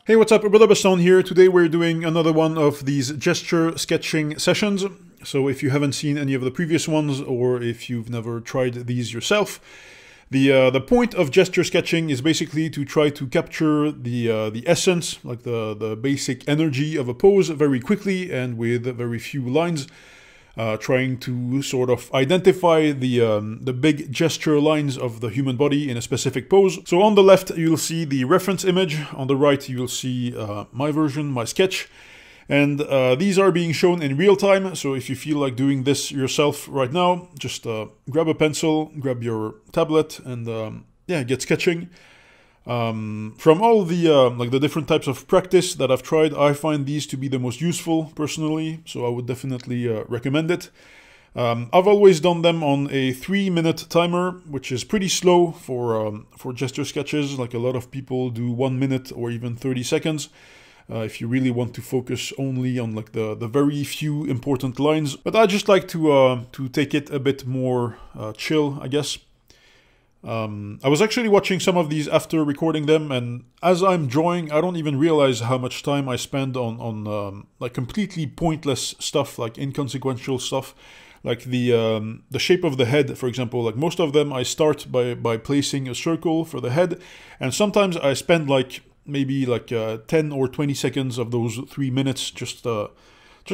Hey, what's up? Brother Bastone here. Today we're doing another one of these gesture sketching sessions. So if you haven't seen any of the previous ones, or if you've never tried these yourself, the point of gesture sketching is basically to try to capture the essence, like the basic energy of a pose very quickly and with very few lines. Trying to sort of identify the big gesture lines of the human body in a specific pose. So on the left, you'll see the reference image. On the right, you'll see my version, my sketch. And these are being shown in real time. So if you feel like doing this yourself right now, just grab a pencil, grab your tablet, and yeah, get sketching. From all the like the different types of practice that I've tried, I find these to be the most useful personally, so I would definitely recommend it. I've always done them on a 3-minute timer, which is pretty slow for gesture sketches. Like a lot of people do 1 minute or even 30 seconds. If you really want to focus only on like the very few important lines. But I just like to take it a bit more chill, I guess. I was actually watching some of these after recording them, and as I'm drawing, I don't even realize how much time I spend on like completely pointless stuff, like inconsequential stuff, like the shape of the head, for example. Like most of them, I start by placing a circle for the head, and sometimes I spend like maybe like 10 or 20 seconds of those 3 minutes just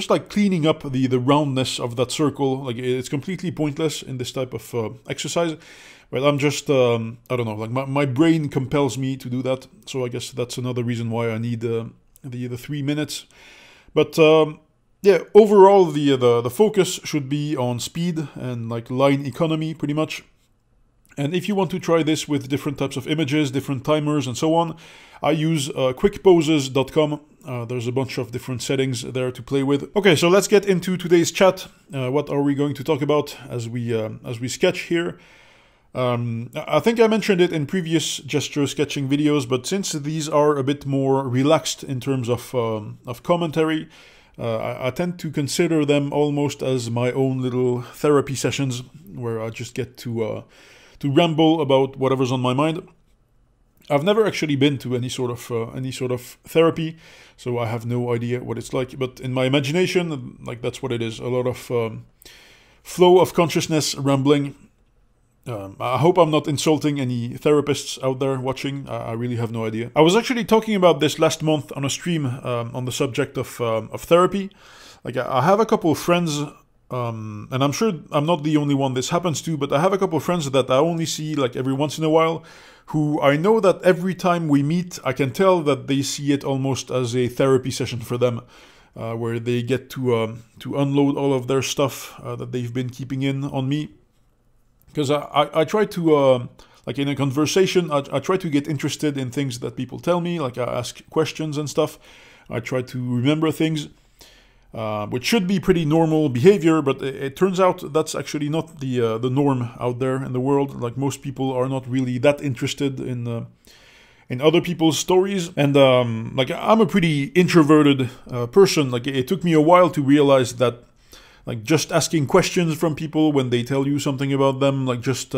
like cleaning up the roundness of that circle. Like it's completely pointless in this type of exercise. But I'm just, I don't know, like my brain compels me to do that. So I guess that's another reason why I need the 3 minutes. But yeah, overall the focus should be on speed and like line economy pretty much. And if you want to try this with different types of images, different timers and so on, I use quickposes.com. There's a bunch of different settings there to play with. Okay, so let's get into today's chat. What are we going to talk about as we sketch here? I think I mentioned it in previous gesture sketching videos, but since these are a bit more relaxed in terms of commentary, I tend to consider them almost as my own little therapy sessions, where I just get to ramble about whatever's on my mind. I've never actually been to any sort of therapy, so I have no idea what it's like. But in my imagination, like that's what it is. A lot of flow of consciousness, rambling. I hope I'm not insulting any therapists out there watching. I really have no idea. I was actually talking about this last month on a stream on the subject of therapy. Like I have a couple of friends, and I'm sure I'm not the only one this happens to, but I have a couple of friends that I only see like every once in a while, who I know that every time we meet, I can tell that they see it almost as a therapy session for them. Where they get to unload all of their stuff that they've been keeping in on me. Because I try to, like in a conversation, I try to get interested in things that people tell me, like I ask questions and stuff. I try to remember things, which should be pretty normal behavior, but it turns out that's actually not the norm out there in the world. Like most people are not really that interested in other people's stories. And like I'm a pretty introverted person. Like it took me a while to realize that like just asking questions from people when they tell you something about them, like just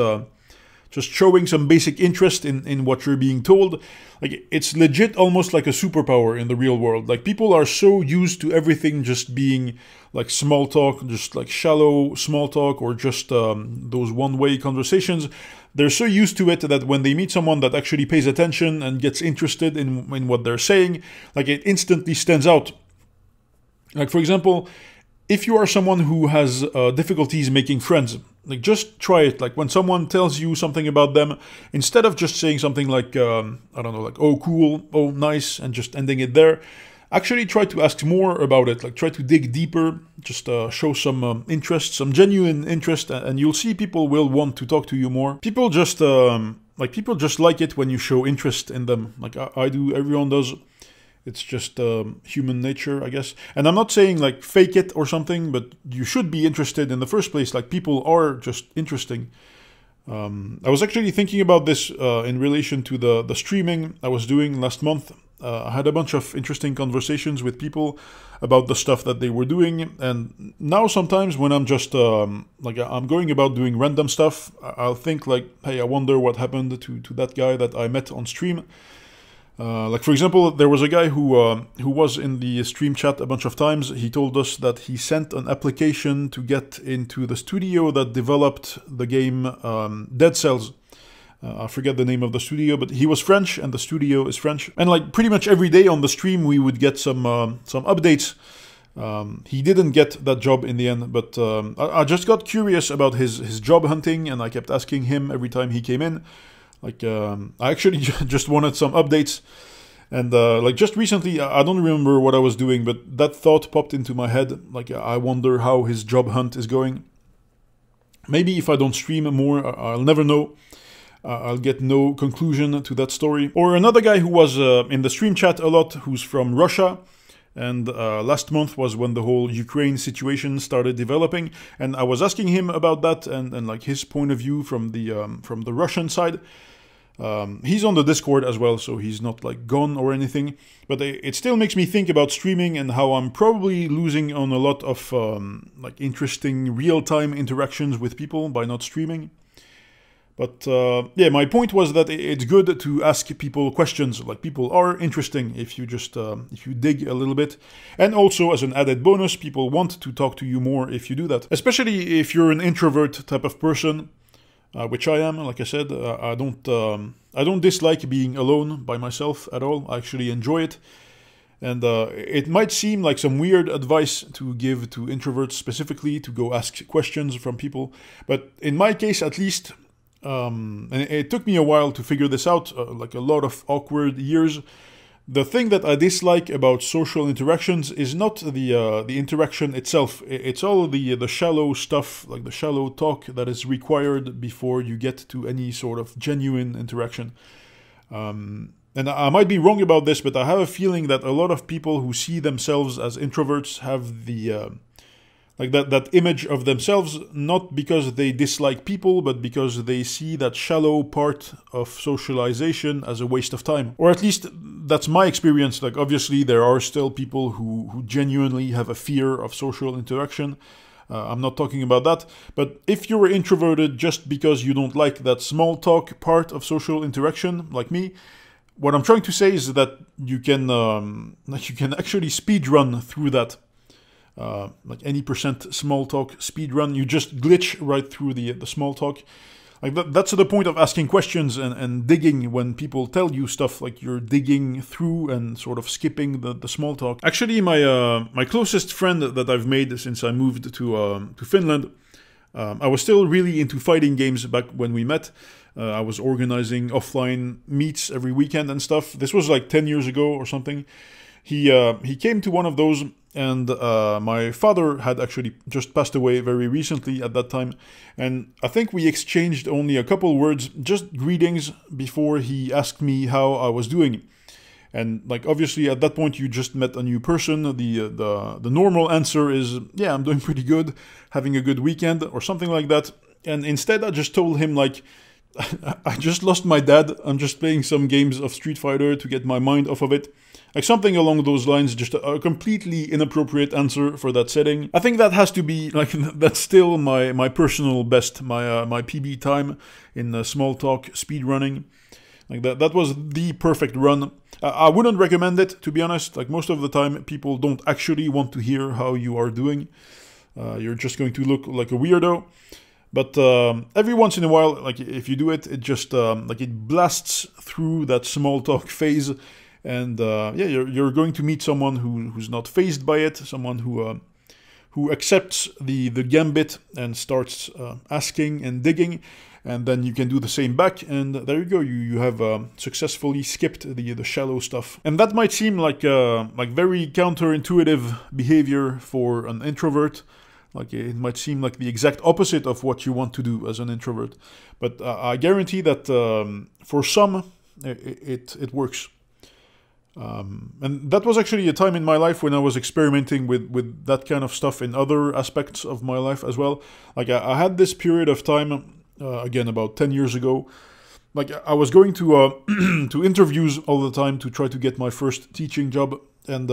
showing some basic interest in what you're being told, like it's legit almost like a superpower in the real world. Like people are so used to everything just being like small talk, just like shallow small talk, or just those one-way conversations. They're so used to it that when they meet someone that actually pays attention and gets interested in what they're saying, like it instantly stands out. Like for example, if you are someone who has difficulties making friends, like just try it. Like when someone tells you something about them, instead of just saying something like, I don't know, like, oh, cool, oh, nice, and just ending it there, actually try to ask more about it. Like try to dig deeper, just show some interest, some genuine interest, and you'll see people will want to talk to you more. People just like it when you show interest in them. Like I do, everyone does. It's just human nature, I guess. And I'm not saying like fake it or something, but you should be interested in the first place. Like people are just interesting. I was actually thinking about this in relation to the streaming I was doing last month. I had a bunch of interesting conversations with people about the stuff that they were doing. And now sometimes when I'm just like I'm going about doing random stuff, I'll think like, hey, I wonder what happened to that guy that I met on stream. Like for example, there was a guy who was in the stream chat a bunch of times. He told us that he sent an application to get into the studio that developed the game Dead Cells. I forget the name of the studio, but he was French and the studio is French. And like pretty much every day on the stream, we would get some updates. He didn't get that job in the end, but I just got curious about his job hunting, and I kept asking him every time he came in. Like, I actually just wanted some updates. And like just recently, I don't remember what I was doing, but that thought popped into my head. Like, I wonder how his job hunt is going. Maybe if I don't stream more, I'll never know. I'll get no conclusion to that story. Or another guy who was in the stream chat a lot, who's from Russia. And last month was when the whole Ukraine situation started developing, and I was asking him about that and like his point of view from the Russian side. He's on the Discord as well, so he's not like gone or anything. But it still makes me think about streaming and how I'm probably losing on a lot of like interesting real-time interactions with people by not streaming. But yeah, my point was that it's good to ask people questions. Like, people are interesting if you just if you dig a little bit. And also, as an added bonus, people want to talk to you more if you do that. Especially if you're an introvert type of person, which I am. Like I said, I don't dislike being alone by myself at all. I actually enjoy it. And it might seem like some weird advice to give to introverts specifically, to go ask questions from people. But in my case, at least, and it took me a while to figure this out, like a lot of awkward years. The thing that I dislike about social interactions is not the interaction itself. It's all the shallow stuff, like the shallow talk that is required before you get to any sort of genuine interaction. And I might be wrong about this, but I have a feeling that a lot of people who see themselves as introverts have the like that image of themselves, not because they dislike people, but because they see that shallow part of socialization as a waste of time. Or at least that's my experience. Like, obviously there are still people who genuinely have a fear of social interaction. I'm not talking about that. But if you're introverted just because you don't like that small talk part of social interaction, like me, what I'm trying to say is that you can actually speedrun through that. Like any % small talk speedrun, you just glitch right through the small talk. Like that's the point of asking questions and digging when people tell you stuff. Like, you're digging through and sort of skipping the small talk. Actually, my closest friend that I've made since I moved to Finland, I was still really into fighting games back when we met. I was organizing offline meets every weekend and stuff. This was like 10 years ago or something. He came to one of those. And my father had actually just passed away very recently at that time. And I think we exchanged only a couple words, just greetings, before he asked me how I was doing. And like, obviously at that point you just met a new person. The normal answer is, yeah, I'm doing pretty good, having a good weekend or something like that. And instead I just told him, like, I just lost my dad. I'm just playing some games of Street Fighter to get my mind off of it. Like, something along those lines, just a completely inappropriate answer for that setting. I think that has to be, like, that's still my personal best, my PB time in small talk speedrunning. Like, that was the perfect run. I wouldn't recommend it, to be honest. Like, most of the time, people don't actually want to hear how you are doing. You're just going to look like a weirdo. But every once in a while, like, if you do it, it just, like, it blasts through that small talk phase. And yeah, you're going to meet someone who's not fazed by it, someone who accepts the gambit and starts asking and digging, and then you can do the same back, and there you go. You have successfully skipped the shallow stuff. And that might seem like very counterintuitive behavior for an introvert. Like, it might seem like the exact opposite of what you want to do as an introvert. But I guarantee that for some, it works. And that was actually a time in my life when I was experimenting with that kind of stuff in other aspects of my life as well. Like, I had this period of time, again, about 10 years ago. Like, I was going to to interviews all the time to try to get my first teaching job. And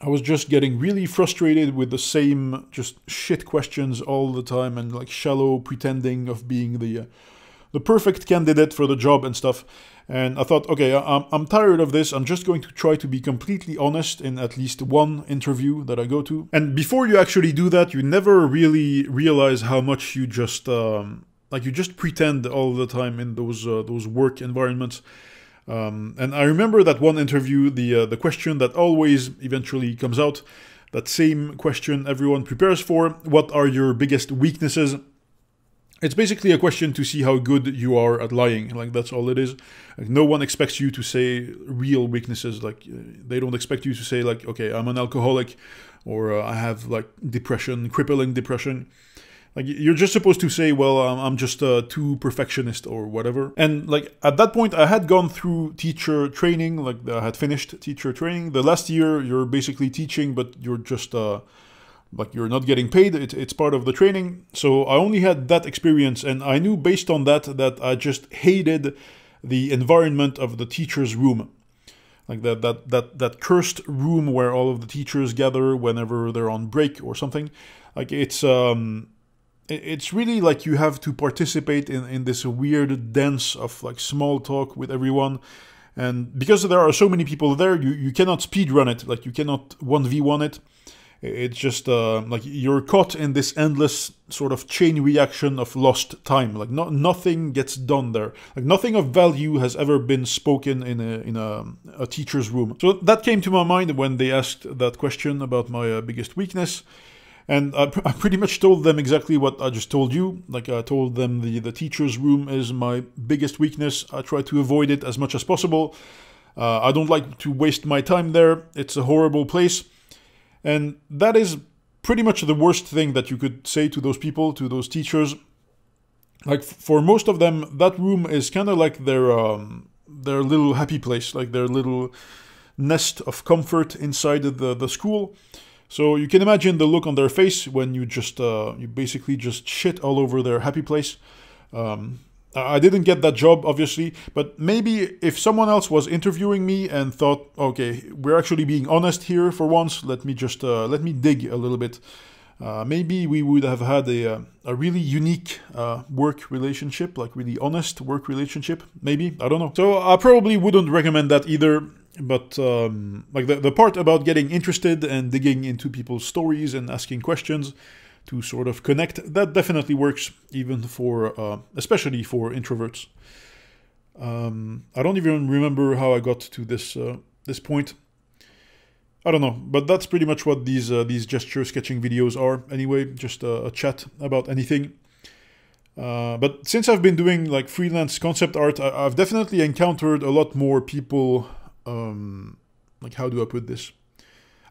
I was just getting really frustrated with the same just shit questions all the time, and like shallow pretending of being the the perfect candidate for the job and stuff. And I thought, okay, I'm tired of this. I'm just going to try to be completely honest in at least one interview that I go to. And before you actually do that, you never really realize how much you just you just pretend all the time in those work environments. And I remember that one interview, the question that always eventually comes out, that same question everyone prepares for: what are your biggest weaknesses? It's basically a question to see how good you are at lying. Like, that's all it is. Like, no one expects you to say real weaknesses. Like, they don't expect you to say, like, okay, I'm an alcoholic, or I have like depression, crippling depression. Like, you're just supposed to say, well, I'm just too perfectionist or whatever. And like, at that point, I had gone through teacher training. Like, I had finished teacher training. The last year, you're basically teaching, but you're just like, you're not getting paid. It's part of the training. So I only had that experience, and I knew based on that I just hated the environment of the teacher's room. Like that cursed room where all of the teachers gather whenever they're on break or something. Like, it's really like you have to participate in this weird dance of like small talk with everyone. And because there are so many people there, you cannot speed run it. Like, you cannot 1v1 it. It's just like you're caught in this endless sort of chain reaction of lost time. Like, nothing gets done there. Like, nothing of value has ever been spoken in a teacher's room. So that came to my mind when they asked that question about my biggest weakness. And I pretty much told them exactly what I just told you. Like, I told them the teacher's room is my biggest weakness. I try to avoid it as much as possible. I don't like to waste my time there. It's a horrible place. And that is pretty much the worst thing that you could say to those people, to those teachers. Like, for most of them, that room is kind of like their little happy place, like their little nest of comfort inside the school. So you can imagine the look on their face when you just you basically just shit all over their happy place. I didn't get that job, obviously, but maybe if someone else was interviewing me and thought, okay, we're actually being honest here for once, let me dig a little bit. Maybe we would have had a really unique work relationship, like really honest work relationship, maybe, I don't know. So I probably wouldn't recommend that either, but like the part about getting interested and digging into people's stories and asking questions to sort of connect, that definitely works, even for, especially for introverts. I don't even remember how I got to this point. I don't know, but that's pretty much what these gesture sketching videos are anyway, just a chat about anything. But since I've been doing like freelance concept art, I've definitely encountered a lot more people, like, how do I put this?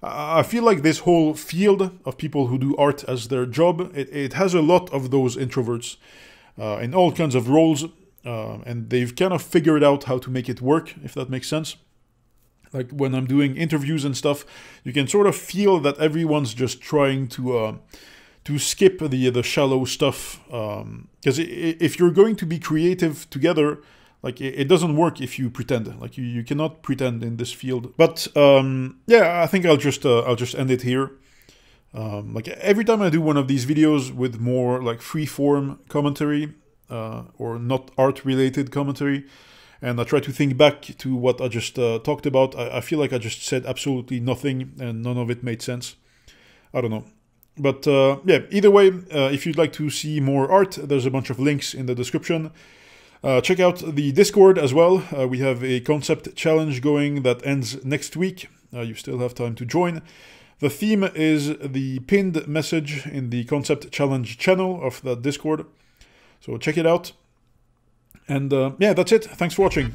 I feel like this whole field of people who do art as their job, it has a lot of those introverts in all kinds of roles, and they've kind of figured out how to make it work, if that makes sense. Like, when I'm doing interviews and stuff, you can sort of feel that everyone's just trying to skip the shallow stuff, because if you're going to be creative together, like, it doesn't work if you pretend. Like, you cannot pretend in this field. But yeah, I think I'll just end it here. Like, every time I do one of these videos with more like free-form commentary, or not art-related commentary, and I try to think back to what I just talked about, I feel like I just said absolutely nothing and none of it made sense. I don't know. But yeah, either way, if you'd like to see more art, there's a bunch of links in the description. Check out the Discord as well. We have a concept challenge going that ends next week. You still have time to join. The theme is the pinned message in the concept challenge channel of that Discord. So check it out. And yeah, that's it. Thanks for watching.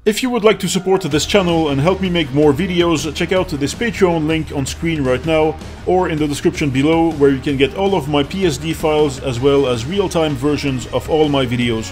If you would like to support this channel and help me make more videos, check out this Patreon link on screen right now, or in the description below, where you can get all of my PSD files as well as real-time versions of all my videos.